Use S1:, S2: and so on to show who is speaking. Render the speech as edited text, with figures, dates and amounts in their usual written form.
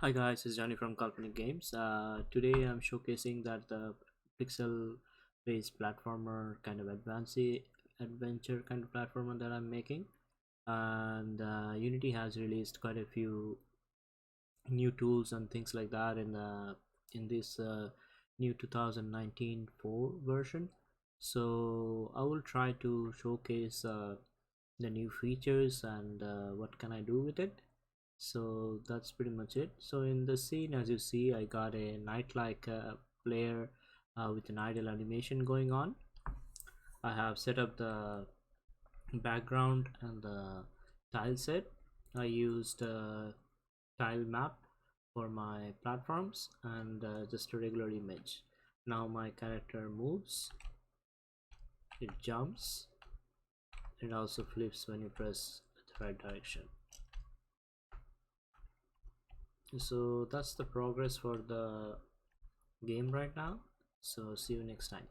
S1: Hi guys, it's Johnny from Kalpanic Games. Today I'm showcasing that the pixel-based platformer kind of adventure kind of platformer that I'm making, and Unity has released quite a few new tools and things like that in this new 2019 4 version. So I will try to showcase the new features and what can I do with it. So that's pretty much it. So in the scene, as you see, I got a night-like player with an idle animation going on. I have set up the background and the tile set. I used tile map for my platforms and just a regular image. Now my character moves, it jumps, it also flips when you press the right direction. So that's the progress for the game right now. So see you next time.